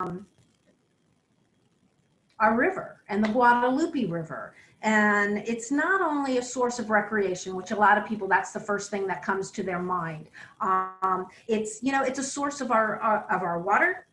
our river and the Guadalupe River. And it's not only a source of recreation, which a lot of people, that's the first thing that comes to their mind. It's, you know, it's a source of our water.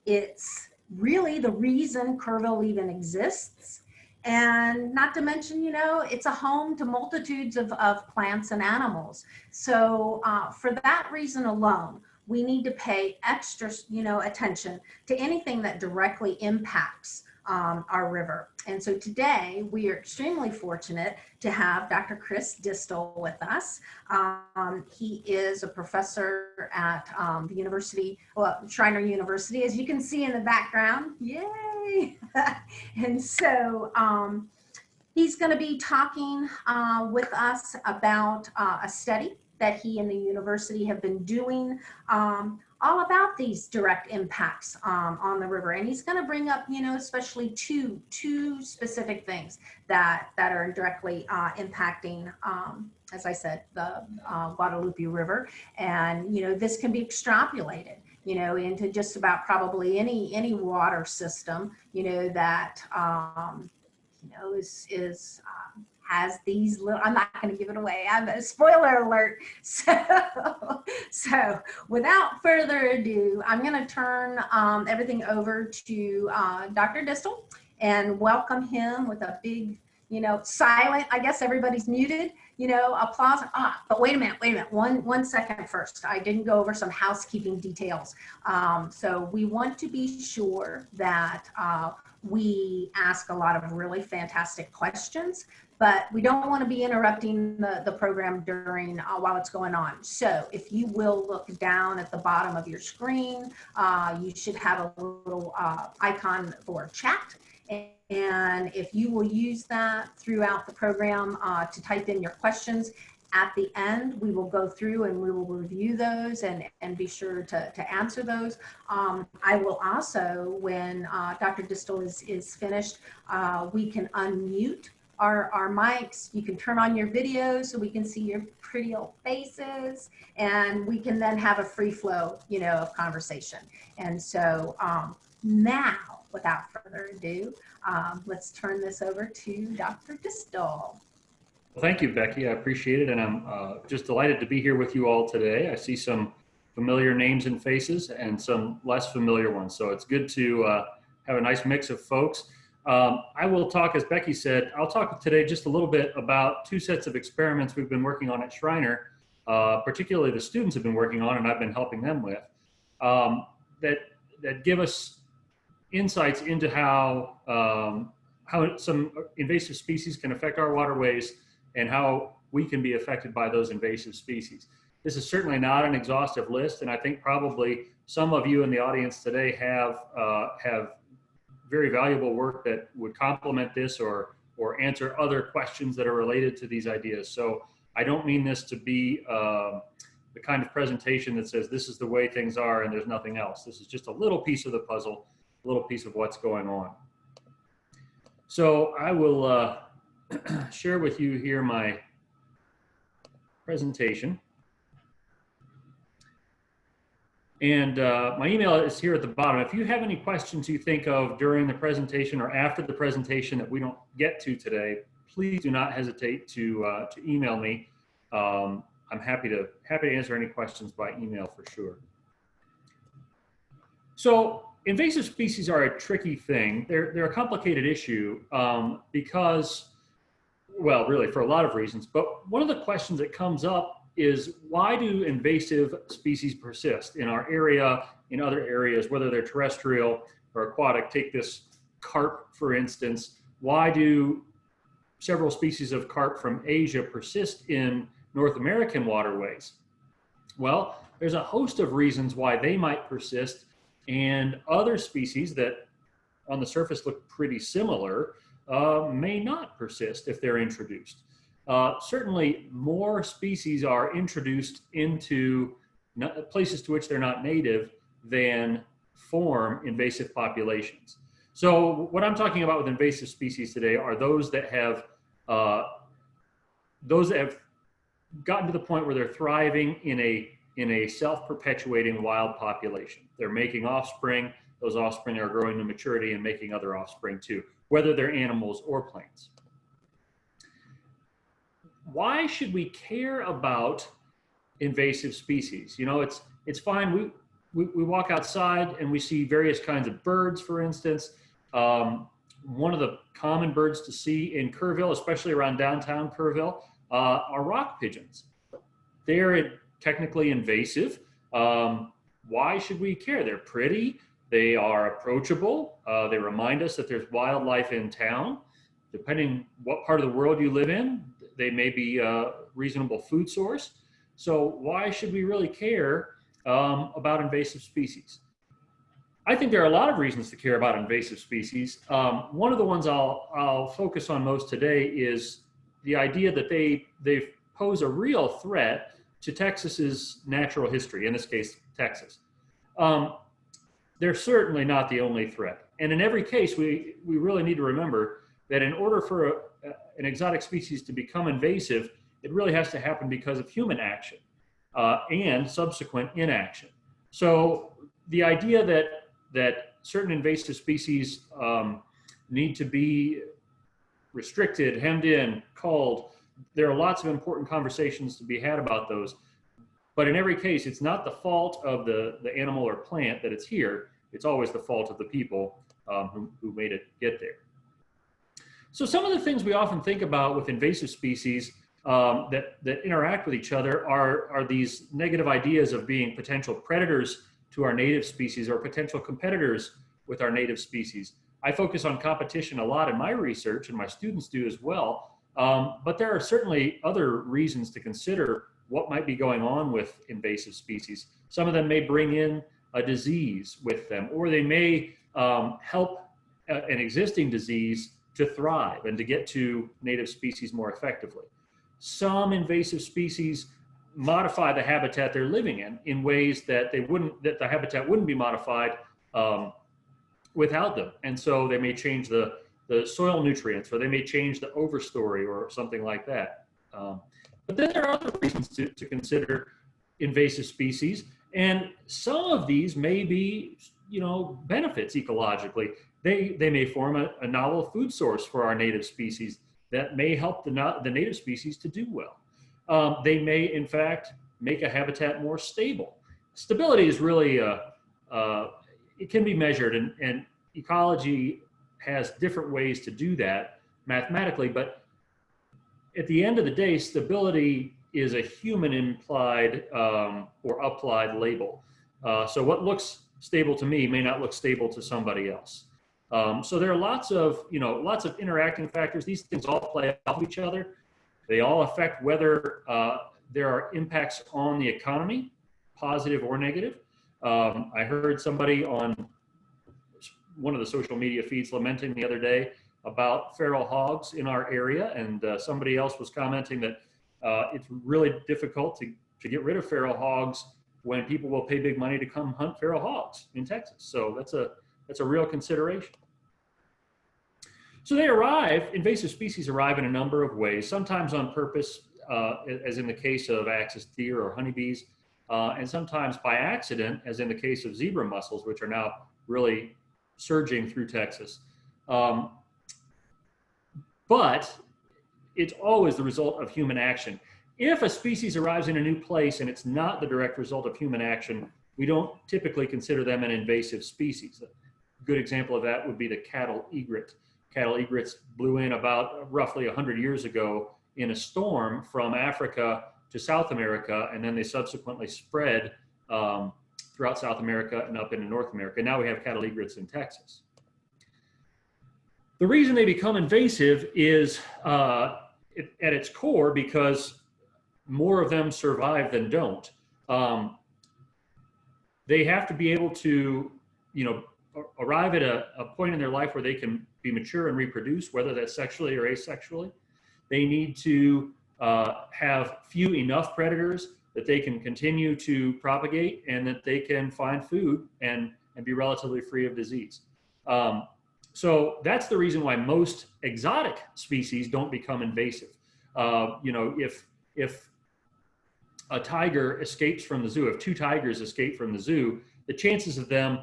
It's really the reason Kerrville even exists. And not to mention, you know, it's a home to multitudes of plants and animals. So for that reason alone, we need to pay extra, you know, attention to anything that directly impacts our river. And so today we are extremely fortunate to have Dr. Chris Distel with us. He is a professor at the University, well, Schreiner University, as you can see in the background. Yay! And so he's going to be talking with us about a study that he and the university have been doing all about these direct impacts on the river. And he's going to bring up, you know, especially two specific things that are directly impacting, as I said, the Guadalupe River. And, you know, this can be extrapolated, you know, into just about probably any water system, you know, that, you know, has these little, I'm not going to give it away. I'm a spoiler alert. So without further ado, I'm going to turn everything over to Dr. Distel and welcome him with a big, you know, silent, I guess everybody's muted, you know, applause. But wait a minute. One second first. I didn't go over some housekeeping details. So we want to be sure that we ask a lot of really fantastic questions, but we don't want to be interrupting the program during while it's going on. So if you will look down at the bottom of your screen, you should have a little icon for chat. And if you will use that throughout the program to type in your questions, at the end, we will go through and we will review those and be sure to answer those. I will also, when Dr. Distel is finished, we can unmute our mics. You can turn on your video so we can see your pretty old faces, and we can then have a free flow, you know, of conversation. And so now, without further ado, let's turn this over to Dr. Distel. Thank you, Becky. I appreciate it. And I'm just delighted to be here with you all today. I see some familiar names and faces and some less familiar ones. So it's good to have a nice mix of folks. I will talk, as Becky said, I'll talk today just a little bit about two sets of experiments we've been working on at Schreiner, particularly the students have been working on and I've been helping them with, that give us insights into how some invasive species can affect our waterways and how we can be affected by those invasive species. This is certainly not an exhaustive list, and I think probably some of you in the audience today have very valuable work that would complement this or answer other questions that are related to these ideas. So I don't mean this to be the kind of presentation that says this is the way things are and there's nothing else. This is just a little piece of the puzzle, a little piece of what's going on. So I will share with you here my presentation. And my email is here at the bottom. If you have any questions you think of during the presentation or after the presentation that we don't get to today, please do not hesitate to email me. I'm happy to answer any questions by email for sure. So invasive species are a tricky thing. They're a complicated issue because, well, really for a lot of reasons, but one of the questions that comes up is why do invasive species persist in our area, in other areas, whether they're terrestrial or aquatic? Take this carp, for instance. Why do several species of carp from Asia persist in North American waterways? Well, there's a host of reasons why they might persist, and other species that on the surface look pretty similar may not persist if they're introduced. Certainly more species are introduced into places to which they're not native than form invasive populations. So what I'm talking about with invasive species today are those that have gotten to the point where they're thriving in a in a self-perpetuating wild population. They're making offspring. Those offspring are growing to maturity and making other offspring too, whether they're animals or plants. Why should we care about invasive species? You know, it's fine. We walk outside and we see various kinds of birds, for instance. One of the common birds to see in Kerrville, especially around downtown Kerrville, are rock pigeons. They're technically invasive. Why should we care? They're pretty. They are approachable. They remind us that there's wildlife in town. Depending what part of the world you live in, they may be a reasonable food source. So why should we really care about invasive species? I think there are a lot of reasons to care about invasive species. One of the ones I'll focus on most today is the idea that they pose a real threat to Texas's natural history, in this case, Texas. They're certainly not the only threat. And in every case, we really need to remember that in order for an exotic species to become invasive, it really has to happen because of human action and subsequent inaction. So the idea that certain invasive species need to be restricted, hemmed in, culled, there are lots of important conversations to be had about those. But in every case, it's not the fault of the animal or plant that it's here. It's always the fault of the people who made it get there. So some of the things we often think about with invasive species that interact with each other are these negative ideas of being potential predators to our native species or potential competitors with our native species. I focus on competition a lot in my research, and my students do as well. But there are certainly other reasons to consider what might be going on with invasive species. Some of them may bring in a disease with them, or they may help an existing disease to thrive and to get to native species more effectively. Some invasive species modify the habitat they're living in ways that the habitat wouldn't be modified without them. And so they may change the soil nutrients, or they may change the overstory or something like that. But then there are other reasons to consider invasive species, and some of these may be, benefits ecologically. They may form a novel food source for our native species that may help the native species to do well. They may, in fact, make a habitat more stable. Stability is really, it can be measured, and ecology has different ways to do that mathematically, but at the end of the day, stability is a human implied or applied label. So what looks stable to me may not look stable to somebody else. So there are lots of interacting factors. These things all play off each other. They all affect whether there are impacts on the economy, positive or negative. I heard somebody on one of the social media feeds lamenting the other day about feral hogs in our area, and somebody else was commenting that it's really difficult to get rid of feral hogs when people will pay big money to come hunt feral hogs in Texas. So that's a real consideration. So invasive species arrive in a number of ways, sometimes on purpose, as in the case of axis deer or honeybees, and sometimes by accident, as in the case of zebra mussels, which are now really surging through Texas. But it's always the result of human action. If a species arrives in a new place and it's not the direct result of human action, we don't typically consider them an invasive species. A good example of that would be the cattle egret. Cattle egrets blew in about roughly 100 years ago in a storm from Africa to South America, and then they subsequently spread throughout South America and up into North America. Now we have cattle egrets in Texas. The reason they become invasive is at its core because more of them survive than don't. They have to be able to, arrive at a point in their life where they can be mature and reproduce, whether that's sexually or asexually. They need to have few enough predators that they can continue to propagate and that they can find food and be relatively free of disease. So that's the reason why most exotic species don't become invasive. If a tiger escapes from the zoo, if two tigers escape from the zoo, the chances of them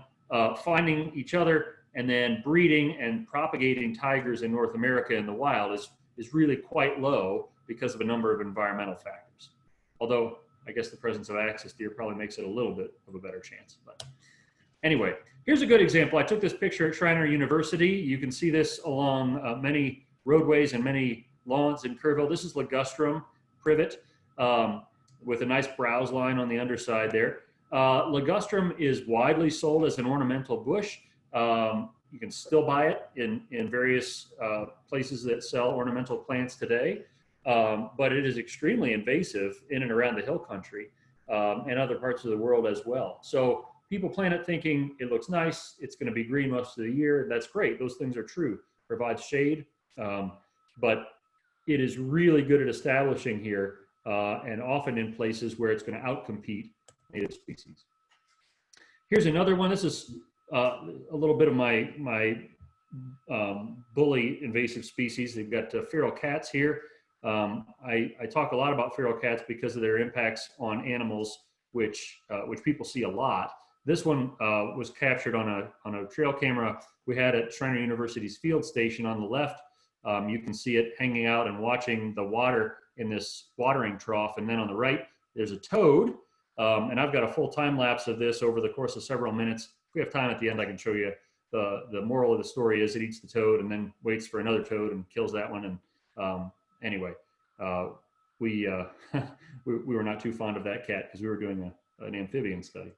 finding each other and then breeding and propagating tigers in North America in the wild is really quite low because of a number of environmental factors. Although I guess the presence of axis deer probably makes it a little bit of a better chance. But anyway, here's a good example. I took this picture at Schreiner University. You can see this along many roadways and many lawns in Kerrville. This is ligustrum privet with a nice browse line on the underside there. Ligustrum is widely sold as an ornamental bush. You can still buy it in various places that sell ornamental plants today, but it is extremely invasive in and around the hill country and other parts of the world as well. So people plant it thinking it looks nice, it's going to be green most of the year. That's great. Those things are true. Provides shade, but it is really good at establishing here and often in places where it's going to outcompete native species. Here's another one. This is a little bit of my bully invasive species. They've got feral cats here. I talk a lot about feral cats because of their impacts on animals, which people see a lot. This one was captured on a trail camera we had at Schreiner University's field station on the left. You can see it hanging out and watching the water in this watering trough. And then on the right, there's a toad. And I've got a full time lapse of this over the course of several minutes. If we have time at the end, I can show you. The moral of the story is it eats the toad and then waits for another toad and kills that one. And anyway, we were not too fond of that cat because we were doing an amphibian study.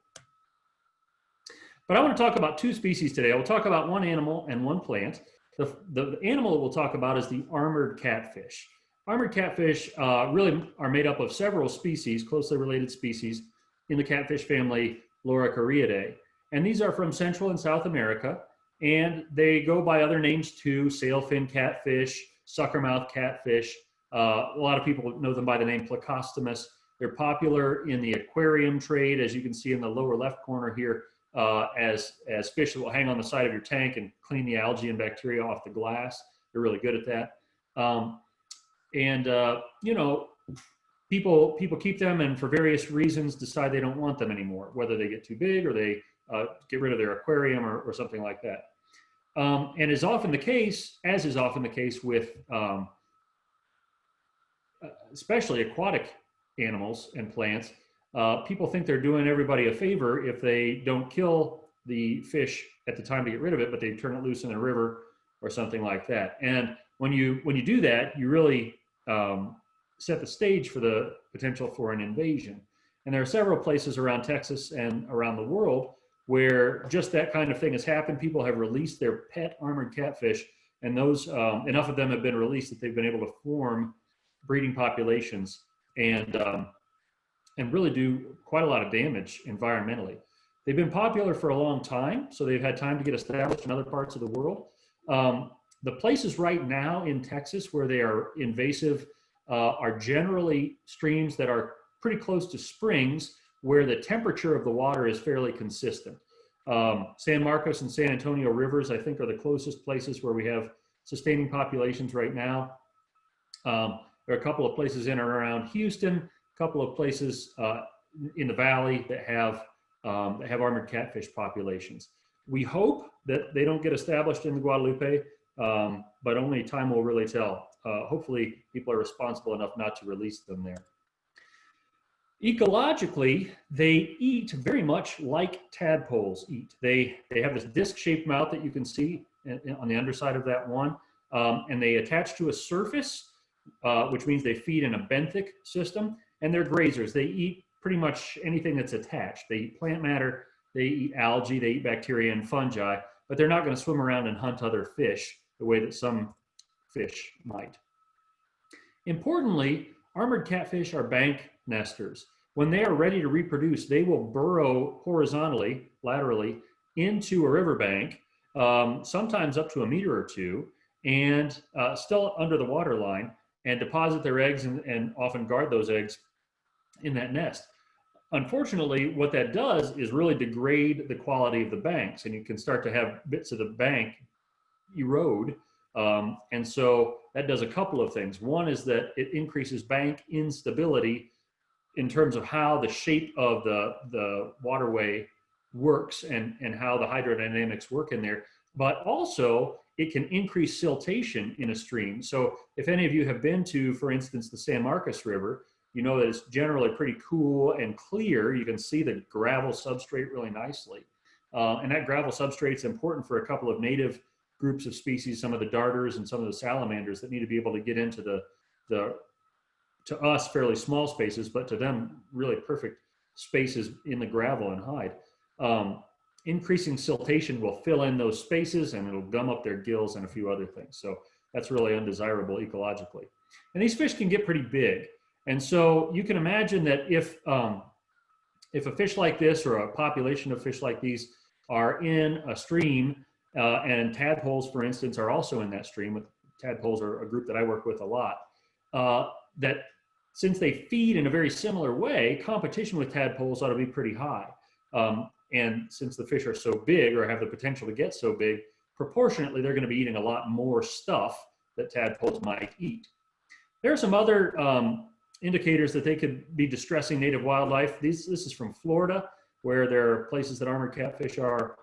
But I want to talk about two species today. I will talk about one animal and one plant. The animal we'll talk about is the armored catfish. Armored catfish really are made up of several species, closely related species, in the catfish family Loricariidae. And these are from Central and South America, and they go by other names too: sailfin catfish, suckermouth catfish. A lot of people know them by the name Plecostomus. They're popular in the aquarium trade, as you can see in the lower left corner here, as fish that will hang on the side of your tank and clean the algae and bacteria off the glass. They're really good at that. You know, people keep them and for various reasons decide they don't want them anymore, whether they get too big or they get rid of their aquarium or something like that. And as is often the case with especially aquatic animals and plants, people think they're doing everybody a favor if they don't kill the fish at the time to get rid of it, but they turn it loose in a river or something like that. And when you do that, you really set the stage for the potential for an invasion. And there are several places around Texas and around the world where just that kind of thing has happened. People have released their pet armored catfish, and those enough of them have been released that they've been able to form breeding populations and really do quite a lot of damage environmentally. They've been popular for a long time, so they've had time to get established in other parts of the world. The places right now in Texas where they are invasive are generally streams that are pretty close to springs where the temperature of the water is fairly consistent. San Marcos and San Antonio rivers, I think, are the closest places where we have sustaining populations right now. There are a couple of places in or around Houston, a couple of places in the valley that have armored catfish populations. We hope that they don't get established in the Guadalupe, but only time will really tell. Hopefully people are responsible enough not to release them there. Ecologically, they eat very much like tadpoles eat. They have this disc-shaped mouth that you can see on the underside of that one, and they attach to a surface, which means they feed in a benthic system, and they're grazers. They eat pretty much anything that's attached. They eat plant matter, they eat algae, they eat bacteria and fungi, but they're not going to swim around and hunt other fish the way that some fish might. Importantly, armored catfish are bank nesters. When they are ready to reproduce, they will burrow horizontally, laterally, into a riverbank, sometimes up to a meter or two, and still under the water line, and deposit their eggs and often guard those eggs in that nest. Unfortunately, what that does is really degrade the quality of the banks, and you can start to have bits of the bank erode. And so that does a couple of things. One is that it increases bank instability in terms of how the shape of the waterway works and how the hydrodynamics work in there, but also it can increase siltation in a stream. So if any of you have been to, for instance, the San Marcos River, you know that it's generally pretty cool and clear. You can see the gravel substrate really nicely. And that gravel substrate is important for a couple of native groups of species, some of the darters and some of the salamanders that need to be able to get into the to us, fairly small spaces, but to them, really perfect spaces in the gravel and hide. Increasing siltation will fill in those spaces and it'll gum up their gills and a few other things. So that's really undesirable ecologically. And these fish can get pretty big. And so you can imagine that if a fish like this or a population of fish like these are in a stream, and tadpoles, for instance, are also in that stream. Tadpoles are a group that I work with a lot. That since they feed in a very similar way, competition with tadpoles ought to be pretty high. And since the fish are so big or have the potential to get so big, proportionately, they're going to be eating a lot more stuff that tadpoles might eat. There are some other indicators that they could be distressing native wildlife. This is from Florida, where there are places that armored catfish are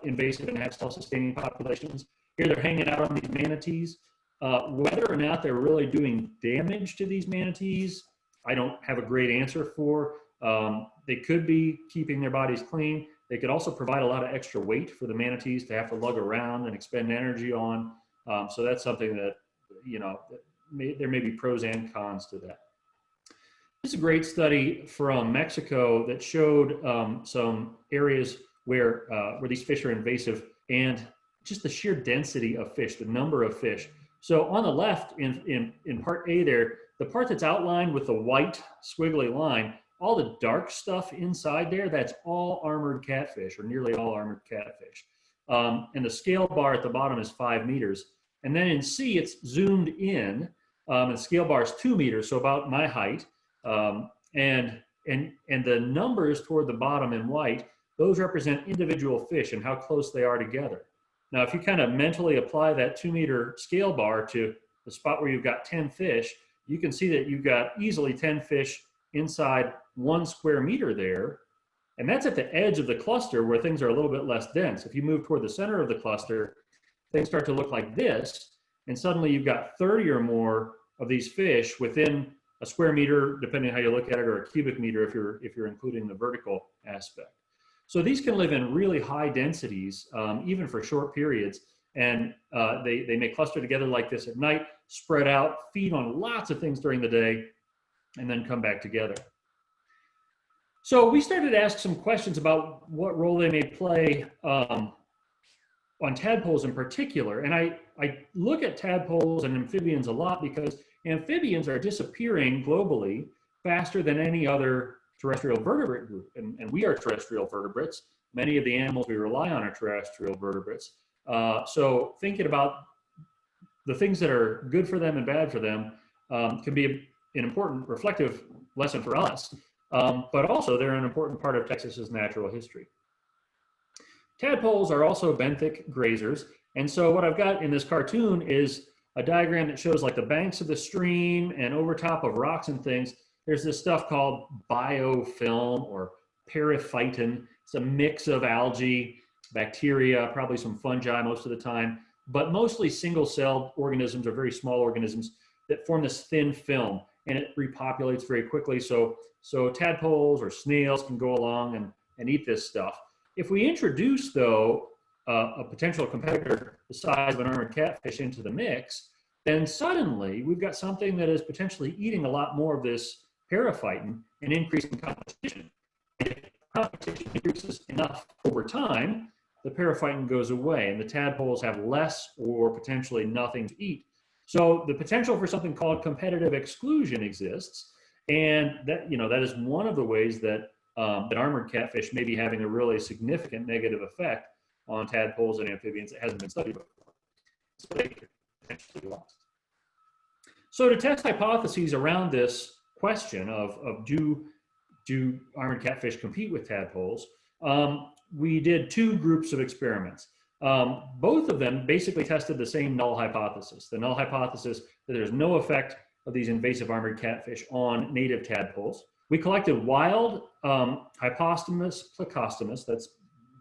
invasive and have self-sustaining populations. Here they're hanging out on these manatees. Whether or not they're really doing damage to these manatees, I don't have a great answer for. They could be keeping their bodies clean. They could also provide a lot of extra weight for the manatees to have to lug around and expend energy on. So that's something that, you know, there may be pros and cons to that. This is a great study from Mexico that showed some areas where these fish are invasive and just the sheer density of fish, the number of fish. So on the left in part A there, the part that's outlined with the white squiggly line, all the dark stuff inside there, that's all armored catfish, or nearly all armored catfish. And the scale bar at the bottom is 5 meters. And then in C, it's zoomed in, and the scale bar is 2 meters, so about my height. And the numbers toward the bottom in white, those represent individual fish and how close they are together. Now, if you kind of mentally apply that 2 meter scale bar to the spot where you've got 10 fish, you can see that you've got easily 10 fish inside 1 square meter there. And that's at the edge of the cluster where things are a little bit less dense. If you move toward the center of the cluster, things start to look like this. And suddenly you've got 30 or more of these fish within a square meter, depending on how you look at it, or a cubic meter if you're including the vertical aspect. So these can live in really high densities, even for short periods. And they may cluster together like this at night, spread out, feed on lots of things during the day, and then come back together. So we started to ask some questions about what role they may play on tadpoles in particular. And I look at tadpoles and amphibians a lot because amphibians are disappearing globally faster than any other terrestrial vertebrate group. And we are terrestrial vertebrates. Many of the animals we rely on are terrestrial vertebrates. So thinking about the things that are good for them and bad for them can be an important reflective lesson for us. But also they're an important part of Texas's natural history. Tadpoles are also benthic grazers. And so what I've got in this cartoon is a diagram that shows like the banks of the stream, and over top of rocks and things, there's this stuff called biofilm or periphyton. It's a mix of algae, bacteria, probably some fungi most of the time, but mostly single-celled organisms or very small organisms that form this thin film, and it repopulates very quickly. So tadpoles or snails can go along and eat this stuff. If we introduce, though, a potential competitor the size of an armored catfish into the mix, then suddenly we've got something that is potentially eating a lot more of this periphyton and increasing competition. And if competition increases enough over time, the periphyton goes away and the tadpoles have less or potentially nothing to eat. So the potential for something called competitive exclusion exists. And that, that is one of the ways that that armored catfish may be having a really significant negative effect on tadpoles and amphibians that hasn't been studied before. So they could potentially be lost. So to test hypotheses around this question of do armored catfish compete with tadpoles, we did 2 groups of experiments. Both of them basically tested the same null hypothesis. The null hypothesis that there's no effect of these invasive armored catfish on native tadpoles. We collected wild hypostomus plecostomus, that's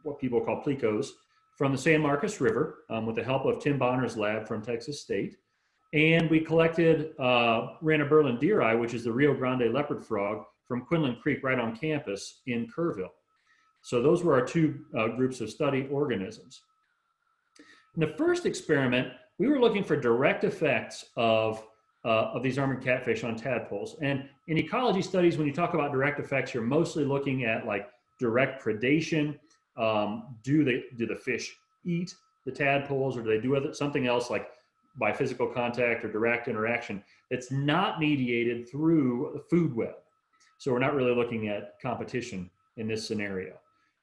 what people call plecos, from the San Marcos River with the help of Tim Bonner's lab from Texas State. And we collected Ranaberlin which is the Rio Grande leopard frog from Quinlan Creek right on campus in Kerrville. So those were our two groups of study organisms. In the first experiment, we were looking for direct effects of these armored catfish on tadpoles. And in ecology studies, when you talk about direct effects, you're mostly looking at like direct predation. Do the fish eat the tadpoles, or do they do something else like by physical contact or direct interaction that's not mediated through the food web? So we're not really looking at competition in this scenario.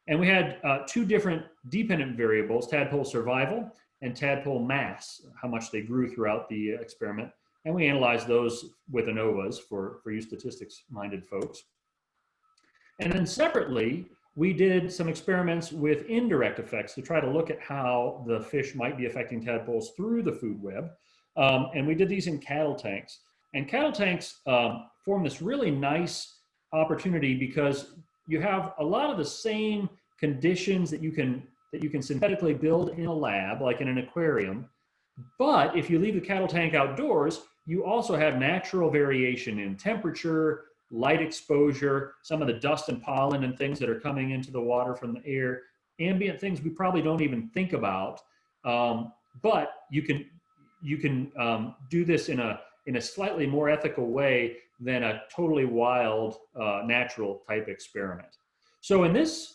And we had two different dependent variables, tadpole survival and tadpole mass, how much they grew throughout the experiment. And we analyzed those with ANOVAs for you statistics-minded folks. And then separately, we did some experiments with indirect effects to try to look at how the fish might be affecting tadpoles through the food web. And we did these in cattle tanks. And cattle tanks form this really nice opportunity because you have a lot of the same conditions that you can synthetically build in a lab, like in an aquarium. But if you leave the cattle tank outdoors, you also have natural variation in temperature, light exposure, some of the dust and pollen and things that are coming into the water from the air, ambient things we probably don't even think about. But you can do this in a slightly more ethical way than a totally wild, natural type experiment. So in this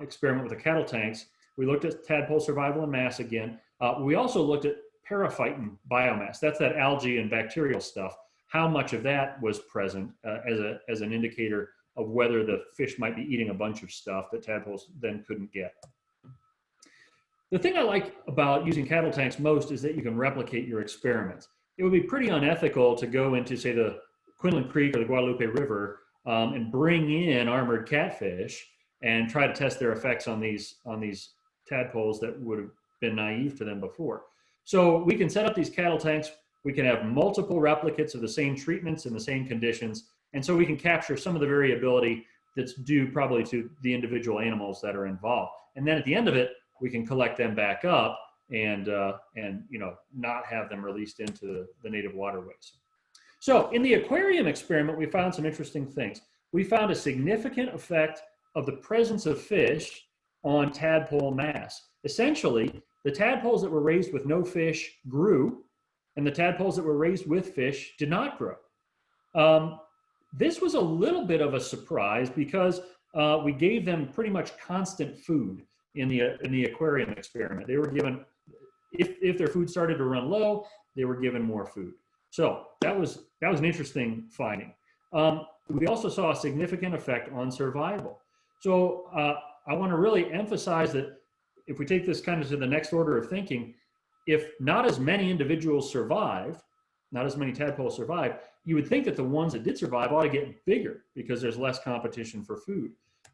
experiment with the cattle tanks, we looked at tadpole survival and mass again. We also looked at periphyton biomass. That's that algae and bacterial stuff. How much of that was present as an indicator of whether the fish might be eating a bunch of stuff that tadpoles then couldn't get. The thing I like about using cattle tanks most is that you can replicate your experiments. It would be pretty unethical to go into, say, the Quinlan Creek or the Guadalupe River and bring in armored catfish and try to test their effects on these tadpoles that would have been naive to them before. So we can set up these cattle tanks. We can have multiple replicates of the same treatments in the same conditions. And so we can capture some of the variability that's due probably to the individual animals that are involved. And then at the end of it, we can collect them back up and not have them released into the native waterways. So in the aquarium experiment, we found some interesting things. We found a significant effect of the presence of fish on tadpole mass. Essentially, the tadpoles that were raised with no fish grew, and the tadpoles that were raised with fish did not grow. This was a little bit of a surprise because we gave them pretty much constant food in the aquarium experiment. They were given, if their food started to run low, they were given more food. So that was an interesting finding. We also saw a significant effect on survival. So I want to really emphasize that if we take this kind of to the next order of thinking, if not as many individuals survive, not as many tadpoles survive, you would think that the ones that did survive ought to get bigger because there's less competition for food.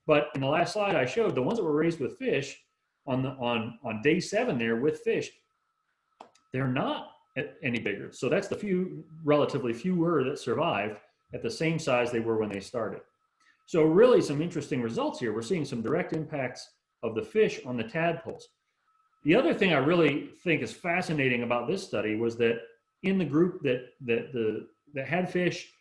But in the last slide I showed, the ones that were raised with fish on day 7 there with fish, they're not any bigger. So that's the relatively fewer that survived at the same size they were when they started. So really some interesting results here. We're seeing some direct impacts of the fish on the tadpoles. The other thing I really think is fascinating about this study was that in the group that had fish,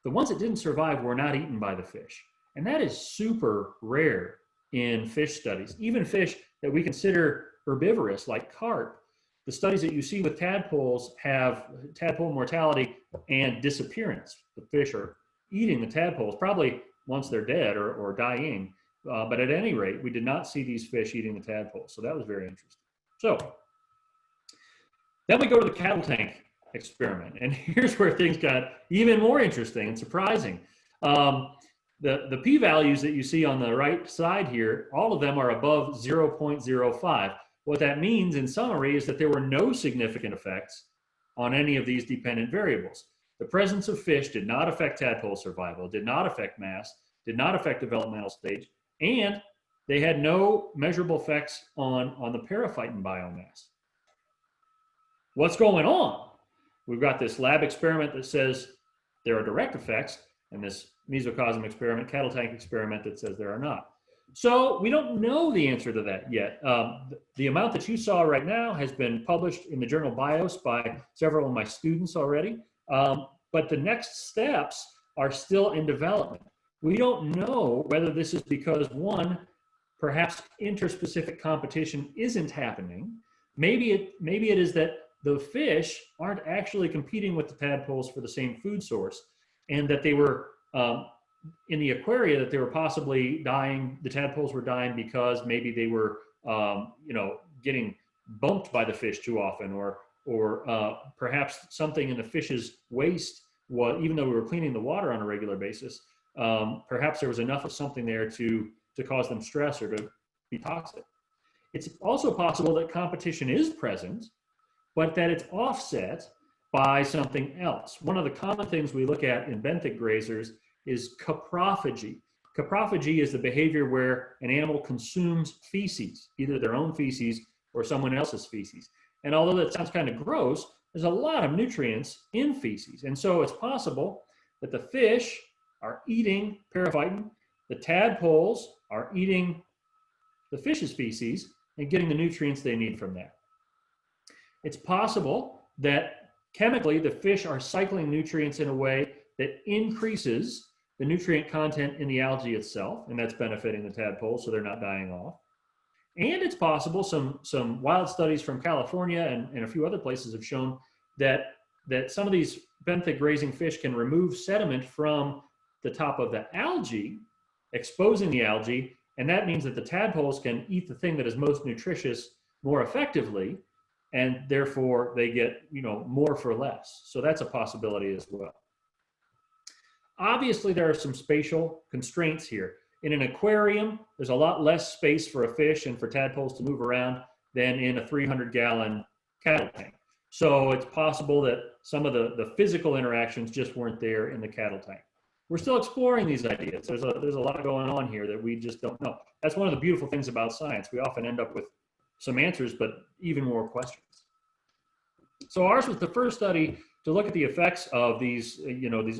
the ones that didn't survive were not eaten by the fish. And that is super rare in fish studies. Even fish that we consider herbivorous, like carp, the studies that you see with tadpoles have tadpole mortality and disappearance. The fish are eating the tadpoles, probably once they're dead or dying. But at any rate, we did not see these fish eating the tadpoles. So that was very interesting. So then we go to the cattle tank experiment. And here's where things got even more interesting and surprising. The p-values that you see on the right side here, all of them are above 0.05. What that means in summary is that there were no significant effects on any of these dependent variables. The presence of fish did not affect tadpole survival, did not affect mass, did not affect developmental stage, and they had no measurable effects on the periphyton biomass. What's going on? We've got this lab experiment that says there are direct effects, and this mesocosm experiment, cattle tank experiment that says there are not. So we don't know the answer to that yet. The amount that you saw right now has been published in the journal Bios by several of my students already, but the next steps are still in development. We don't know whether this is because, one, perhaps interspecific competition isn't happening. Maybe it is that the fish aren't actually competing with the tadpoles for the same food source, and that they were in the aquaria, that they were possibly dying, the tadpoles were dying because maybe they were getting bumped by the fish too often, or perhaps something in the fish's waste was, even though we were cleaning the water on a regular basis, perhaps there was enough of something there to cause them stress or to be toxic. It's also possible that competition is present, but that it's offset by something else. One of the common things we look at in benthic grazers is coprophagy. Coprophagy is the behavior where an animal consumes feces, either their own feces or someone else's feces. And although that sounds kind of gross, there's a lot of nutrients in feces. And so it's possible that the fish are eating periphyton, the tadpoles are eating the fish's feces and getting the nutrients they need from that. It's possible that chemically the fish are cycling nutrients in a way that increases the nutrient content in the algae itself, and that's benefiting the tadpoles so they're not dying off. And it's possible, some wild studies from California and a few other places have shown that some of these benthic grazing fish can remove sediment from the top of the algae, exposing the algae, and that means that the tadpoles can eat the thing that is most nutritious more effectively, and therefore they get more for less. So that's a possibility as well. Obviously, there are some spatial constraints here. In an aquarium, there's a lot less space for a fish and for tadpoles to move around than in a 300-gallon cattle tank. So it's possible that some of the physical interactions just weren't there in the cattle tank. We're still exploring these ideas. There's a lot going on here that we just don't know. That's one of the beautiful things about science. We often end up with some answers, but even more questions. So ours was the first study to look at the effects of these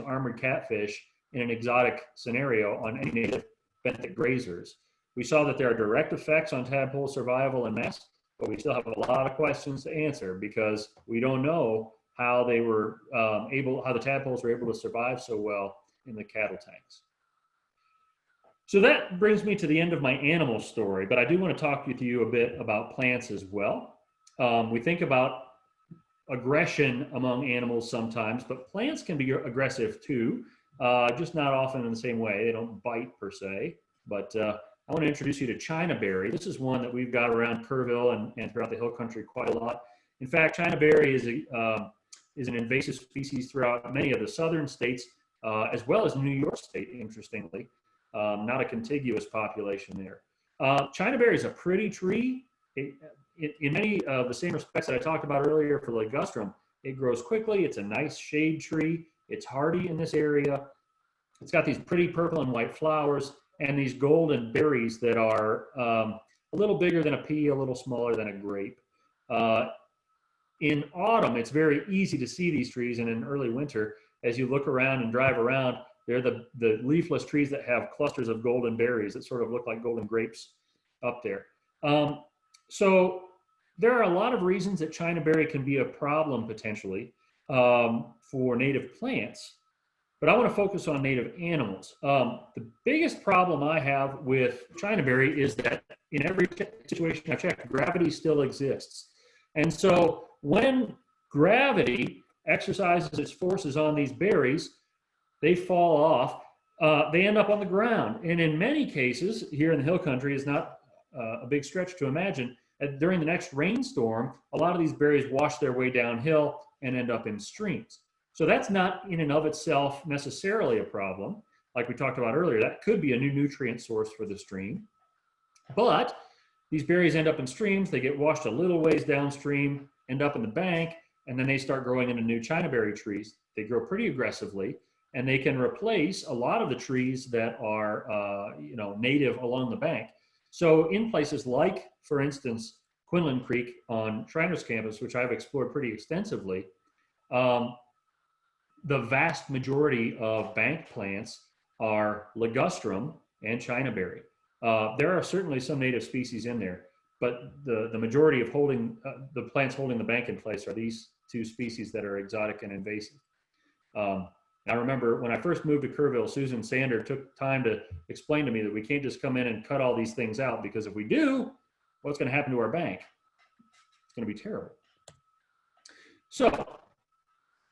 armored catfish in an exotic scenario on any native benthic grazers. We saw that there are direct effects on tadpole survival and mass, but we still have a lot of questions to answer because we don't know how they were how the tadpoles were able to survive so well in the cattle tanks. So that brings me to the end of my animal story, but I do want to talk with you a bit about plants as well. We think about aggression among animals sometimes, but plants can be aggressive too, just not often in the same way. They don't bite per se, but I want to introduce you to Chinaberry. This is one that we've got around Kerrville and throughout the hill country quite a lot. In fact, Chinaberry is an invasive species throughout many of the southern states, as well as New York State, interestingly. Not a contiguous population there. Chinaberry is a pretty tree. In many of the same respects that I talked about earlier for ligustrum, it grows quickly. It's a nice shade tree. It's hardy in this area. It's got these pretty purple and white flowers and these golden berries that are a little bigger than a pea, a little smaller than a grape. In autumn, it's very easy to see these trees, and in early winter, as you look around and drive around, they're the leafless trees that have clusters of golden berries that sort of look like golden grapes up there. So there are a lot of reasons that Chinaberry can be a problem potentially for native plants, but I want to focus on native animals. The biggest problem I have with Chinaberry is that in every situation I've checked, gravity still exists. And so when gravity exercises its forces on these berries, they fall off, they end up on the ground. And in many cases, here in the hill country, is not a big stretch to imagine, during the next rainstorm, a lot of these berries wash their way downhill and end up in streams. So that's not in and of itself necessarily a problem. Like we talked about earlier, that could be a new nutrient source for the stream. But these berries end up in streams, they get washed a little ways downstream, end up in the bank, and then they start growing into new Chinaberry trees. They grow pretty aggressively, and they can replace a lot of the trees that are native along the bank. So in places like, for instance, Quinlan Creek on Schreiner's campus, which I've explored pretty extensively, the vast majority of bank plants are ligustrum and Chinaberry. There are certainly some native species in there, but the majority of the plants holding the bank in place are these two species that are exotic and invasive. I remember when I first moved to Kerrville, Susan Sander took time to explain to me that we can't just come in and cut all these things out, because if we do, what's going to happen to our bank? It's going to be terrible. So,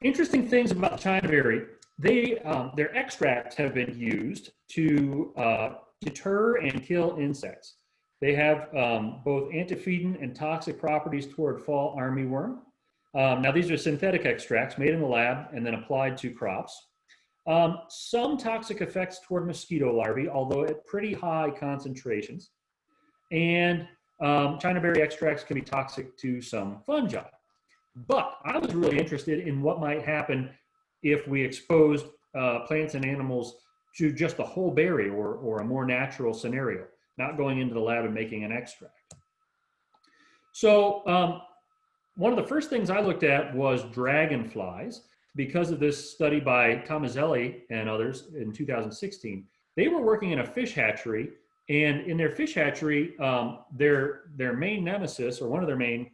interesting things about Chinaberry. Their extracts have been used to deter and kill insects. They have both antiphodent and toxic properties toward fall armyworm. Now, these are synthetic extracts made in the lab and then applied to crops. Some toxic effects toward mosquito larvae, although at pretty high concentrations. And Chinaberry extracts can be toxic to some fungi. But I was really interested in what might happen if we exposed plants and animals to just a whole berry, or a more natural scenario, not going into the lab and making an extract. So one of the first things I looked at was dragonflies, because of this study by Tomazelli and others in 2016. They were working in a fish hatchery, and in their fish hatchery, their main nemesis, or one of their main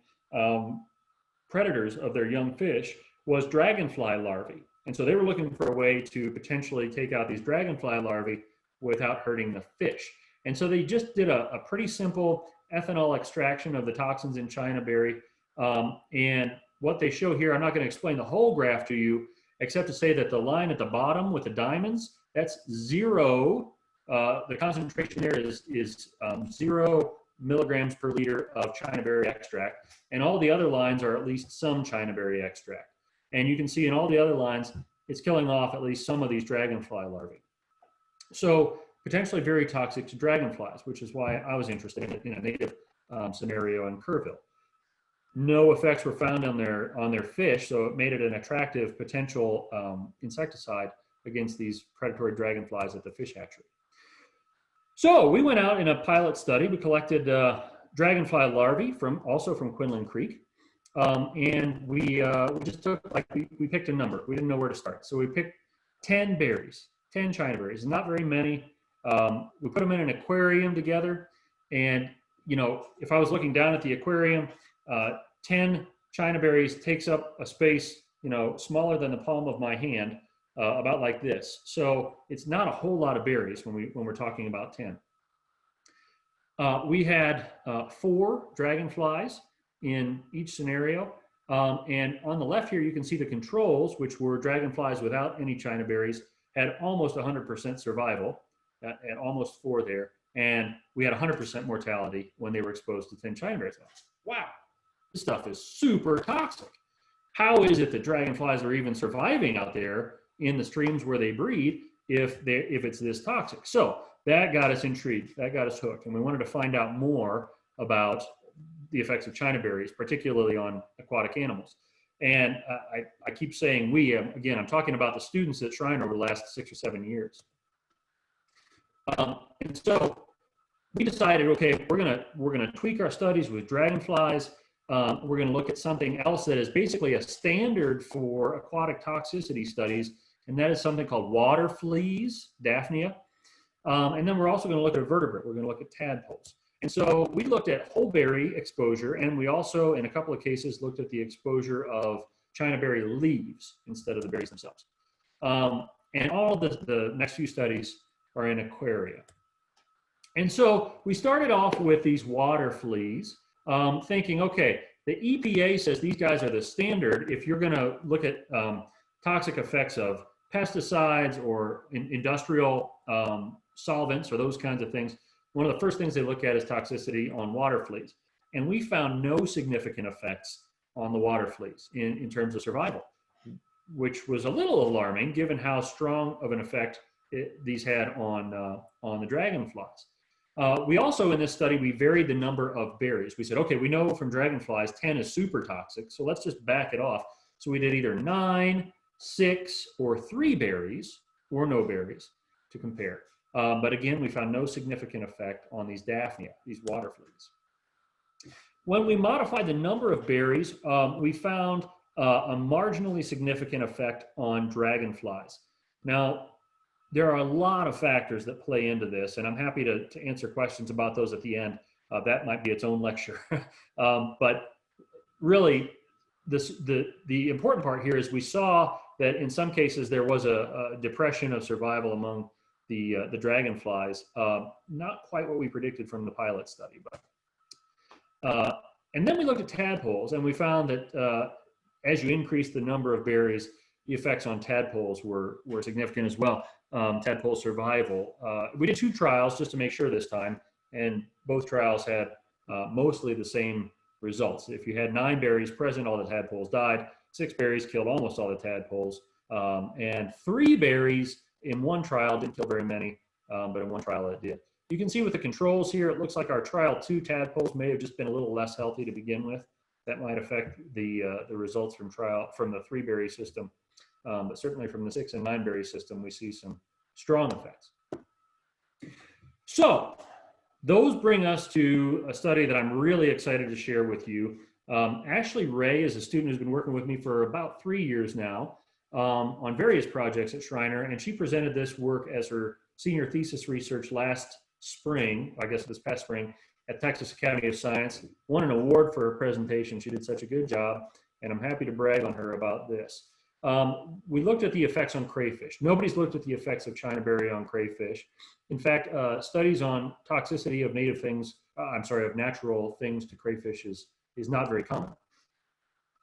predators of their young fish, was dragonfly larvae. And so they were looking for a way to potentially take out these dragonfly larvae without hurting the fish. And so they just did a pretty simple ethanol extraction of the toxins in Chinaberry. And what they show here, I'm not going to explain the whole graph to you, except to say that the line at the bottom with the diamonds, that's 0. The concentration there is 0 milligrams per liter of Chinaberry extract. And all the other lines are at least some Chinaberry extract. And you can see in all the other lines, it's killing off at least some of these dragonfly larvae. So potentially very toxic to dragonflies, which is why I was interested in a native scenario in Kerrville. No effects were found on their fish, so it made it an attractive potential insecticide against these predatory dragonflies at the fish hatchery. So we went out in a pilot study. We collected dragonfly larvae also from Quinlan Creek, and we just took, we picked a number. We didn't know where to start, so we picked 10 berries, 10 Chinaberries, not very many. We put them in an aquarium together, and if I was looking down at the aquarium, 10 Chinaberries takes up a space, smaller than the palm of my hand, about like this. So it's not a whole lot of berries when we're talking about 10. We had 4 dragonflies in each scenario. And on the left here, you can see the controls, which were dragonflies without any Chinaberries, had almost 100% survival at almost 4 there. And we had 100% mortality when they were exposed to 10 Chinaberries. Wow, this stuff is super toxic. How is it that dragonflies are even surviving out there in the streams where they breed if it's this toxic? So that got us intrigued, that got us hooked, and we wanted to find out more about the effects of Chinaberries, particularly on aquatic animals. And I keep saying we, again, I'm talking about the students at Schreiner over the last 6 or 7 years. And so we decided, okay, we're gonna tweak our studies with dragonflies. We're going to look at something else that is basically a standard for aquatic toxicity studies, and that is something called water fleas, Daphnia. And then we're also going to look at a vertebrate. We're going to look at tadpoles. And so we looked at whole berry exposure, and we also, in a couple of cases, looked at the exposure of Chinaberry leaves instead of the berries themselves. And all of the next few studies are in aquaria. And so we started off with these water fleas, thinking, okay, the EPA says these guys are the standard if you're going to look at toxic effects of pesticides or industrial solvents or those kinds of things. One of the first things they look at is toxicity on water fleas. And we found no significant effects on the water fleas in terms of survival, which was a little alarming given how strong of an effect these had on the dragonflies. We also, in this study, we varied the number of berries. We said, okay, we know from dragonflies 10 is super toxic, so let's just back it off. So we did either 9, 6, or 3 berries, or no berries to compare. But again, we found no significant effect on these Daphnia, these water fleas. When we modified the number of berries, we found a marginally significant effect on dragonflies. Now, there are a lot of factors that play into this, and I'm happy to answer questions about those at the end. That might be its own lecture. But really, the important part here is we saw that in some cases there was a depression of survival among the dragonflies. Not quite what we predicted from the pilot study, but and then we looked at tadpoles, and we found that as you increase the number of berries, the effects on tadpoles were significant as well. Tadpole survival. We did 2 trials just to make sure this time, and both trials had mostly the same results. If you had 9 berries present, all the tadpoles died. 6 berries killed almost all the tadpoles, and 3 berries in one trial didn't kill very many, but in one trial it did. You can see with the controls here, it looks like our trial 2 tadpoles may have just been a little less healthy to begin with. That might affect the results from the 3 berry system, but certainly from the 6 and 9 berry system, we see some strong effects. So those bring us to a study that I'm really excited to share with you. Ashley Ray is a student who's been working with me for about 3 years now on various projects at Schreiner, and she presented this work as her senior thesis research last spring, I guess this past spring, at Texas Academy of Science. Won an award for her presentation. She did such a good job, and I'm happy to brag on her about this. We looked at the effects on crayfish. Nobody's looked at the effects of Chinaberry on crayfish. In fact, studies on toxicity of of natural things to crayfish is not very common.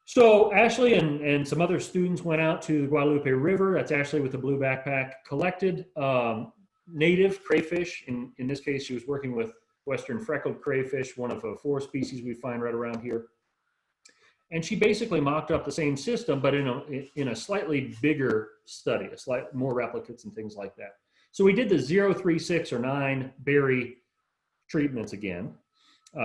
So Ashley and some other students went out to the Guadalupe River. That's Ashley with the blue backpack, collected native crayfish. In this case, she was working with Western freckled crayfish, one of 4 species we find right around here. And she basically mocked up the same system, but in a slightly bigger study, more replicates and things like that. So we did the 0, 3, 6, or 9 berry treatments again.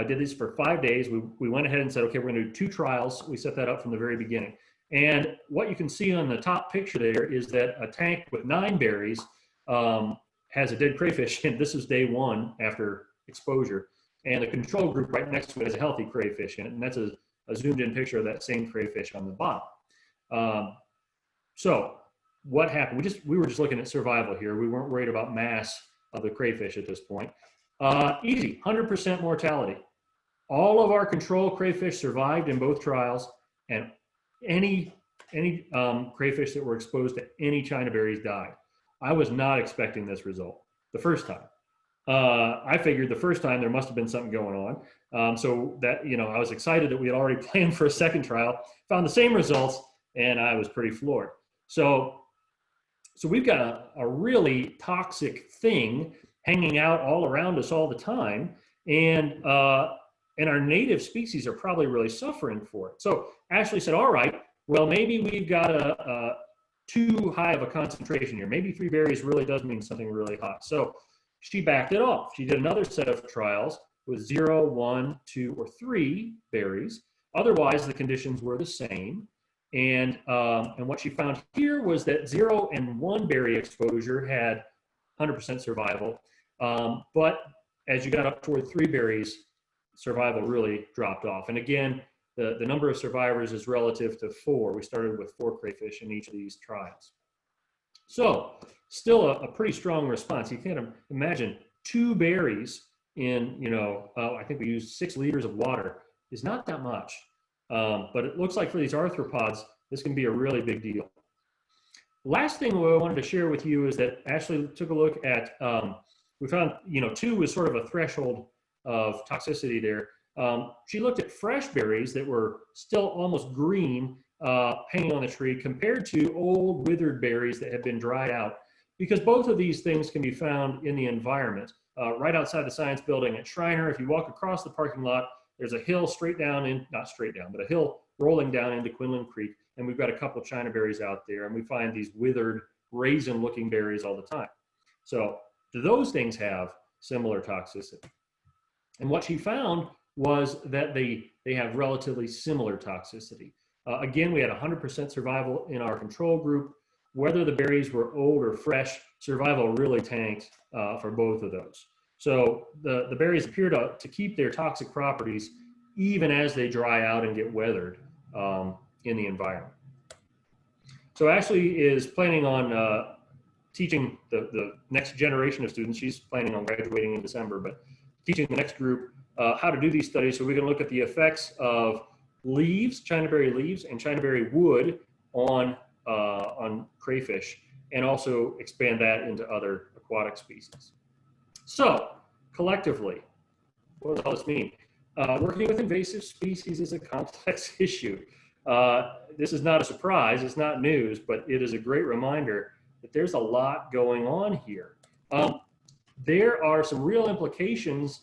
Did these for 5 days. We went ahead and said, okay, we're going to do 2 trials. We set that up from the very beginning. And what you can see on the top picture there is that a tank with 9 berries has a dead crayfish, and this is day 1 after exposure. And the control group right next to it has a healthy crayfish in it, and that's a zoomed in picture of that same crayfish on the bottom. So what happened? We were just looking at survival here. We weren't worried about mass of the crayfish at this point. Easy, 100% mortality. All of our control crayfish survived in both trials, and any crayfish that were exposed to any Chinaberries died. I was not expecting this result the first time. I figured the first time there must have been something going on. So that, I was excited that we had already planned for a second trial, found the same results, and I was pretty floored. So we've got a really toxic thing hanging out all around us all the time, and our native species are probably really suffering for it. So Ashley said, all right, well, maybe we've got a too high of a concentration here. Maybe 3 berries really does mean something really hot. So she backed it off. She did another set of trials with 0, 1, 2, or 3 berries. Otherwise, the conditions were the same. And what she found here was that 0 and 1 berry exposure had 100% survival. But as you got up toward 3 berries, survival really dropped off. And again, the number of survivors is relative to 4. We started with 4 crayfish in each of these trials. So still a pretty strong response. You can't imagine 2 berries in, I think we used 6 liters of water is not that much. But it looks like for these arthropods, this can be a really big deal. Last thing I wanted to share with you is that Ashley took a look at, we found, 2 was sort of a threshold of toxicity there. She looked at fresh berries that were still almost green, hanging on the tree, compared to old withered berries that had been dried out, because both of these things can be found in the environment. Right outside the science building at Schreiner, if you walk across the parking lot, there's a hill straight down not straight down, but a hill rolling down into Quinlan Creek, and we've got a couple Chinaberries out there, and we find these withered, raisin-looking berries all the time. So do those things have similar toxicity? And what she found was that they have relatively similar toxicity. Again, we had 100% survival in our control group. Whether the berries were old or fresh, survival really tanked for both of those. So the berries appear to keep their toxic properties even as they dry out and get weathered. in the environment. So Ashley is planning on teaching the next generation of students. She's planning on graduating in December, but teaching the next group how to do these studies. So we're going to look at the effects of leaves, Chinaberry leaves, and Chinaberry wood on crayfish, and also expand that into other aquatic species. So collectively, what does all this mean? Working with invasive species is a complex issue. This is not a surprise, it's not news, but it is a great reminder that there's a lot going on here. There are some real implications,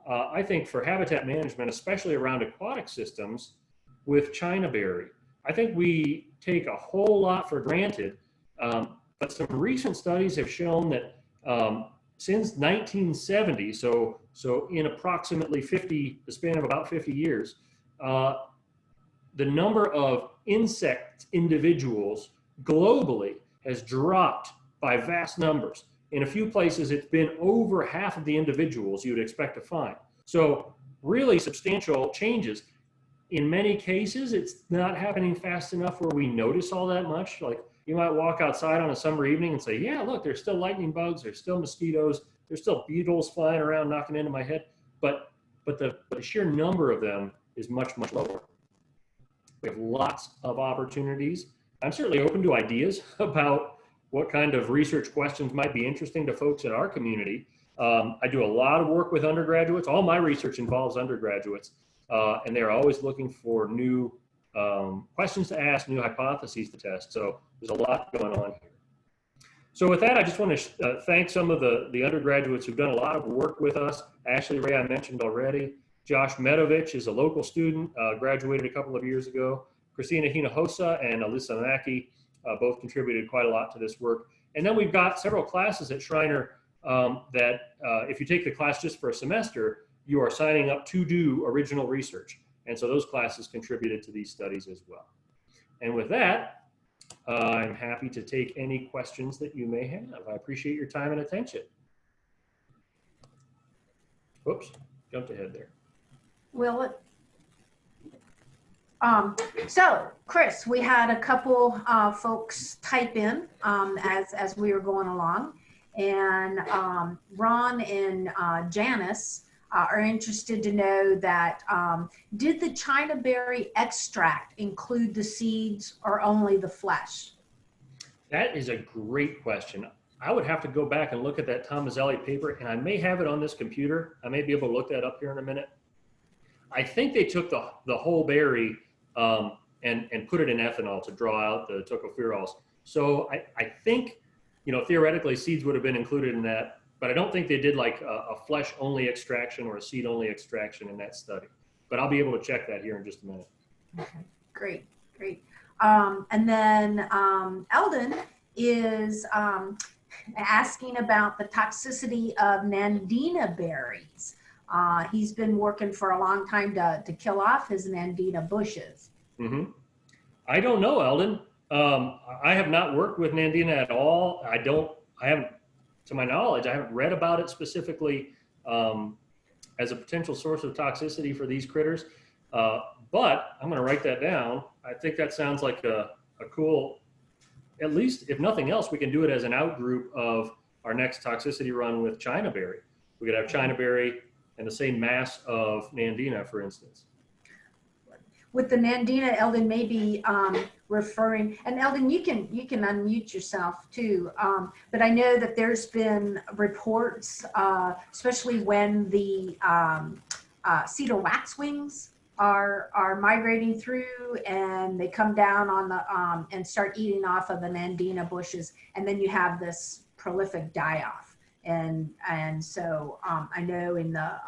I think, for habitat management, especially around aquatic systems with Chinaberry. I think we take a whole lot for granted, but some recent studies have shown that since 1970, so in approximately the span of about 50 years, the number of insect individuals globally has dropped by vast numbers. In a few places, it's been over half of the individuals you would expect to find. So really substantial changes. In many cases, it's not happening fast enough where we notice all that much. Like, you might walk outside on a summer evening and say, yeah, look, there's still lightning bugs, there's still mosquitoes, there's still beetles flying around knocking into my head, but the sheer number of them is much, much lower. We have lots of opportunities. I'm certainly open to ideas about what kind of research questions might be interesting to folks in our community. I do a lot of work with undergraduates. All my research involves undergraduates, and they're always looking for new questions to ask, new hypotheses to test. So there's a lot going on here. So with that, I just want to thank some of the undergraduates who've done a lot of work with us. Ashley Ray, I mentioned already. Josh Medovich is a local student, graduated a couple of years ago. Christina Hinojosa and Alyssa Mackey both contributed quite a lot to this work. And then we've got several classes at Schreiner that if you take the class just for a semester, you are signing up to do original research. And so those classes contributed to these studies as well. And with that, I'm happy to take any questions that you may have. I appreciate your time and attention. Whoops, jumped ahead there. Will it? So, Chris, we had a couple folks type in as we were going along, and Ron and Janice are interested to know that did the Chinaberry extract include the seeds or only the flesh? That is a great question. I would have to go back and look at that Tomazelli paper, and I may have it on this computer. I may be able to look that up here in a minute. I think they took the whole berry and put it in ethanol to draw out the tocopherols. So I think, you know, theoretically seeds would have been included in that, but I don't think they did like a flesh-only extraction or a seed-only extraction in that study. But I'll be able to check that here in just a minute. Okay, great, great. And then Eldon is asking about the toxicity of nandina berries. He's been working for a long time to kill off his nandina bushes. Mm-hmm. I don't know, Eldon. I have not worked with nandina at all. I haven't, to my knowledge, I haven't read about it specifically as a potential source of toxicity for these critters. But I'm going to write that down. I think that sounds like a cool, at least if nothing else, we can do it as an outgroup of our next toxicity run with Chinaberry. We could have Chinaberry and the same mass of nandina, for instance. With the nandina, Eldon may be referring, and Eldon, you can unmute yourself too. But I know that there's been reports, especially when the cedar waxwings are migrating through and they come down on the and start eating off of the nandina bushes, and then you have this prolific die-off. And so I know in the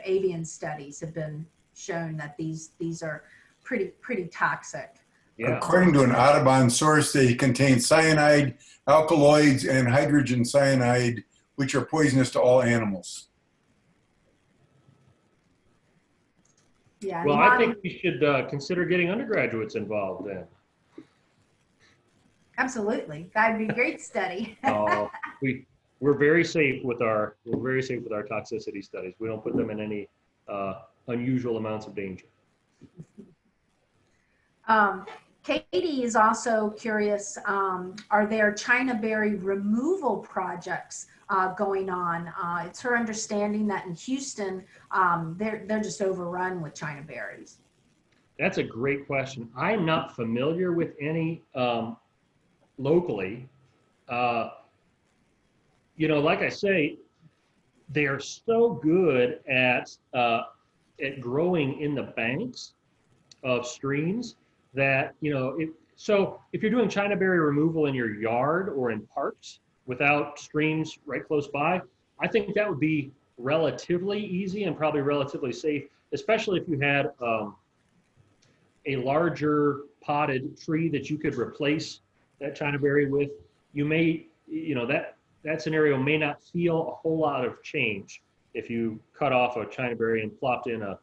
avian studies have been shown that these are pretty toxic. Yeah. According to an Audubon source, they contain cyanide, alkaloids, and hydrogen cyanide, which are poisonous to all animals. Yeah. Well, I think we should consider getting undergraduates involved then. Absolutely, that'd be a great study. We're very safe with our toxicity studies. We don't put them in any unusual amounts of danger. Katie is also curious, are there Chinaberry removal projects going on? It's her understanding that in Houston, they're just overrun with Chinaberries. That's a great question. I'm not familiar with any locally. Like I say, they are so good at growing in the banks of streams that, so if you're doing Chinaberry removal in your yard or in parks without streams right close by, I think that would be relatively easy and probably relatively safe, especially if you had a larger potted tree that you could replace that Chinaberry with. You may, that scenario may not feel a whole lot of change if you cut off a Chinaberry and plopped in a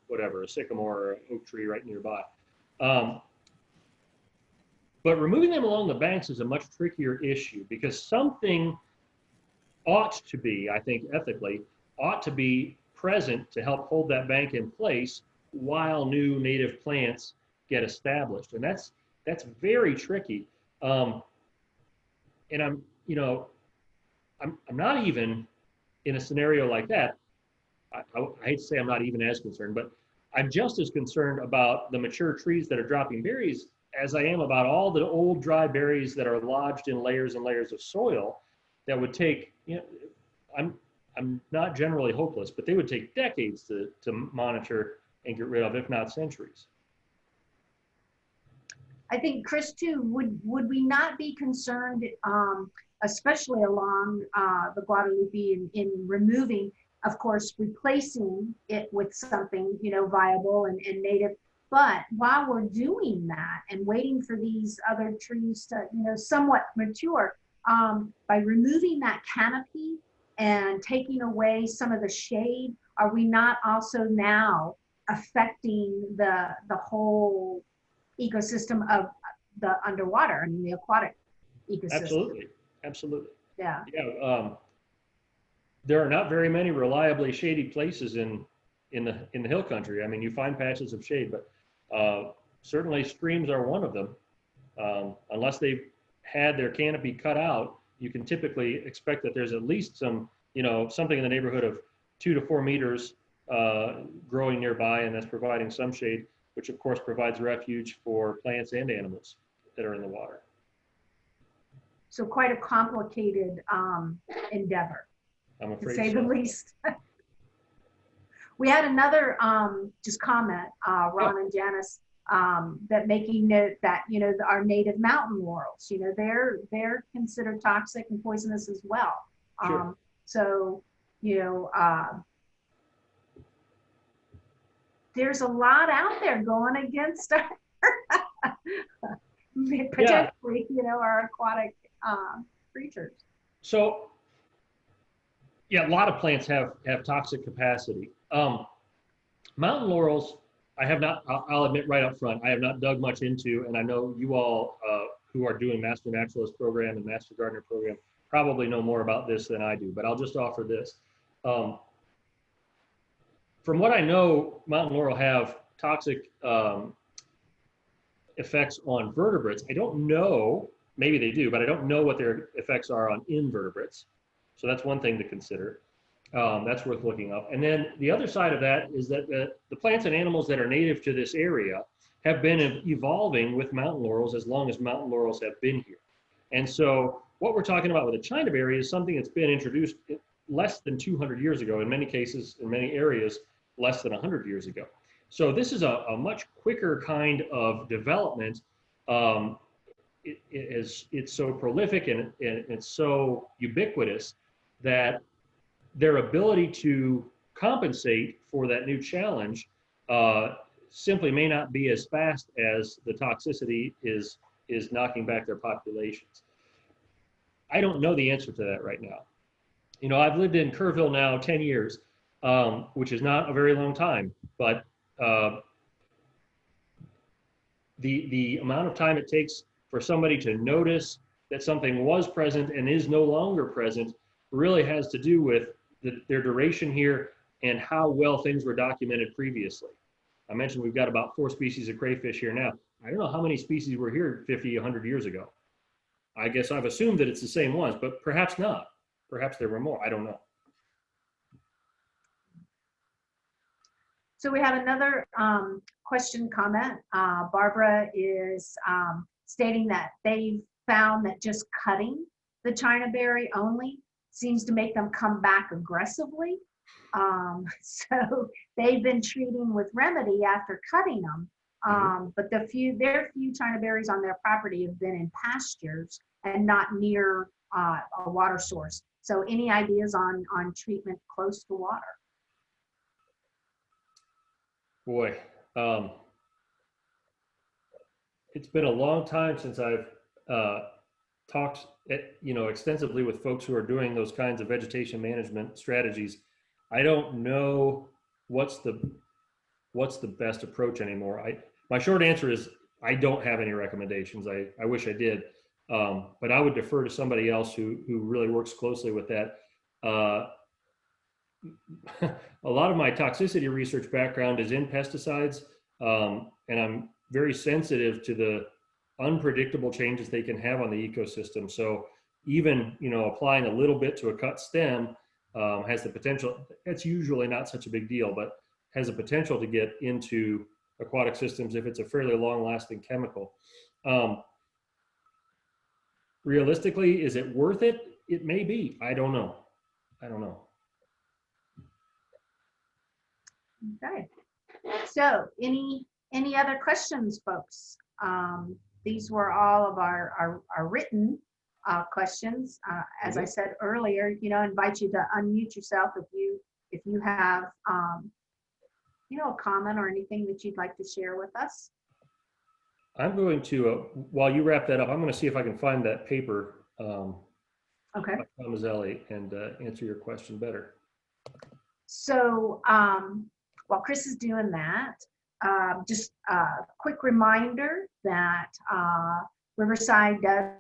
sycamore or an oak tree right nearby. But removing them along the banks is a much trickier issue because something ought to be, I think ethically, ought to be present to help hold that bank in place while new native plants get established. And that's very tricky. And I'm not even in a scenario like that. I hate to say I'm not even as concerned, but I'm just as concerned about the mature trees that are dropping berries as I am about all the old dry berries that are lodged in layers and layers of soil that would take, I'm not generally hopeless, but they would take decades to monitor and get rid of, if not centuries. I think, Chris, too, would we not be concerned, especially along the Guadalupe in removing, of course, replacing it with something, viable and native. But while we're doing that and waiting for these other trees to, somewhat mature, by removing that canopy and taking away some of the shade, are we not also now affecting the whole ecosystem of the underwater, the aquatic ecosystem? Absolutely. Yeah. There are not very many reliably shady places in the hill country. I mean, you find patches of shade, but certainly streams are one of them. Unless they've had their canopy cut out, you can typically expect that there's at least some, something in the neighborhood of 2 to 4 meters growing nearby, and that's providing some shade, which of course provides refuge for plants and animals that are in the water. So quite a complicated endeavor, I'm afraid to say so. the least. We had another just comment, Ron and Janice, that making note that, our native mountain laurels, they're considered toxic and poisonous as well. Sure. So, there's a lot out there going against our potentially, our aquatic creatures. So, yeah, a lot of plants have toxic capacity. Mountain laurels, I have not, I'll admit right up front, I have not dug much into, and I know you all who are doing Master Naturalist program and Master Gardener program probably know more about this than I do, but I'll just offer this. From what I know, mountain laurel have toxic effects on vertebrates. I don't know, maybe they do, but I don't know what their effects are on invertebrates. So that's one thing to consider. That's worth looking up. And then the other side of that is that the plants and animals that are native to this area have been evolving with mountain laurels as long as mountain laurels have been here. And so what we're talking about with the Chinaberry is something that's been introduced less than 200 years ago, in many cases, in many areas, less than 100 years ago. So this is a much quicker kind of development. It's so prolific and it's so ubiquitous that their ability to compensate for that new challenge simply may not be as fast as the toxicity is knocking back their populations. I don't know the answer to that right now. I've lived in Kerrville now 10 years, which is not a very long time, but the amount of time it takes for somebody to notice that something was present and is no longer present really has to do with their duration here and how well things were documented previously. I mentioned we've got about 4 species of crayfish here now. I don't know how many species were here 50, 100 years ago. I guess I've assumed that it's the same ones, but perhaps not. Perhaps there were more. I don't know. So we have another question comment. Barbara is stating that they found that just cutting the Chinaberry only seems to make them come back aggressively. So they've been treating with remedy after cutting them. But their few Chinaberries on their property have been in pastures and not near a water source. So any ideas on treatment close to water? Boy, it's been a long time since I've talked, extensively with folks who are doing those kinds of vegetation management strategies. I don't know what's the best approach anymore. My short answer is I don't have any recommendations. I wish I did, but I would defer to somebody else who really works closely with that. A lot of my toxicity research background is in pesticides, and I'm very sensitive to the unpredictable changes they can have on the ecosystem. So even applying a little bit to a cut stem has the potential. It's usually not such a big deal, but has a potential to get into aquatic systems if it's a fairly long-lasting chemical. Realistically, is it worth it? It may be. I don't know. Okay. So any other questions, folks? These were all of our written questions. As I said earlier, invite you to unmute yourself if you have a comment or anything that you'd like to share with us. I'm going to, while you wrap that up, I'm going to see if I can find that paper, Okay. by Tomazelli, and answer your question better. So while Chris is doing that, just a quick reminder that Riverside does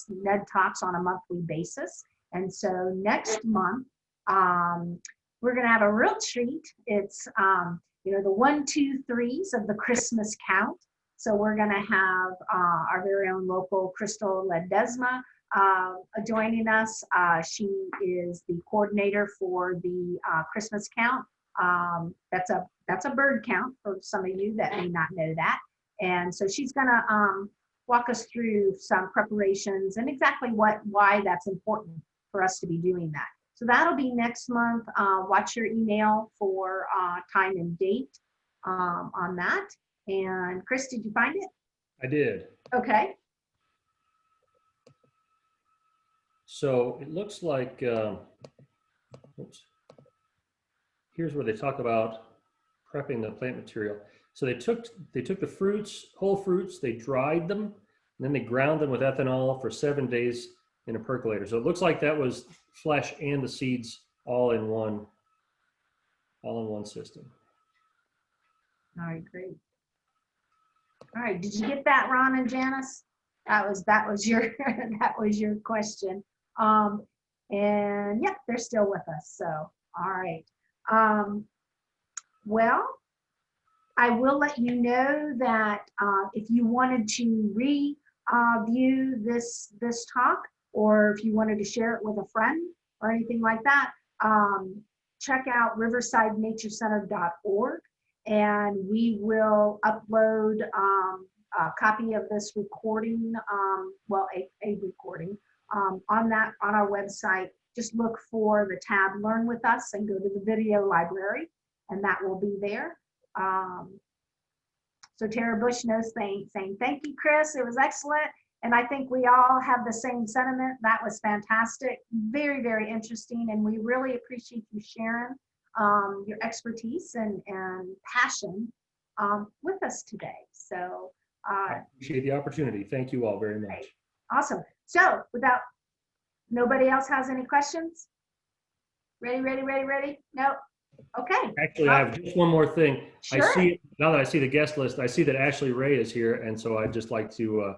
Ned Talks on a monthly basis. And so next month, we're going to have a real treat. It's, the 1, 2, 3s of the Christmas count. So we're going to have our very own local Crystal Ledesma joining us. She is the coordinator for the Christmas count. That's a bird count for some of you that may not know that. And so she's going to walk us through some preparations and exactly why that's important for us to be doing that. So that'll be next month. Watch your email for time and date on that. And Chris, did you find it? I did. Okay. So it looks like, oops. Here's where they talk about prepping the plant material. So they took the fruits, whole fruits, they dried them, and then they ground them with ethanol for 7 days in a percolator. So it looks like that was flesh and the seeds all in one system. All right, great. All right, did you get that, Ron and Janice? That was your that was your question. And yeah, they're still with us. So all right. Well, I will let you know that if you wanted to review this talk, or if you wanted to share it with a friend or anything like that, check out riversidenaturecenter.org, and we will upload a copy of this recording, a recording on our website. Just look for the tab Learn With Us and go to the video library, and that will be there. So Tara Bush knows saying thank you, Chris. It was excellent. And I think we all have the same sentiment. That was fantastic. Very, very interesting. And we really appreciate you sharing your expertise and passion with us today. So I appreciate the opportunity. Thank you all very much. Great. Awesome. So nobody else has any questions? Ready? No? Okay. Actually, I have just one more thing. Sure. I see, now that I see the guest list, I see that Ashley Ray is here. And so I'd just like to,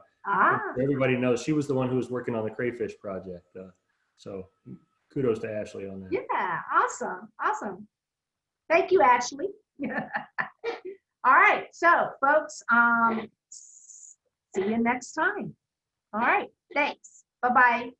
everybody knows she was the one who was working on the crayfish project. So kudos to Ashley on that. Yeah, awesome. Thank you, Ashley. All right, so folks, see you next time. All right, thanks. Bye-bye.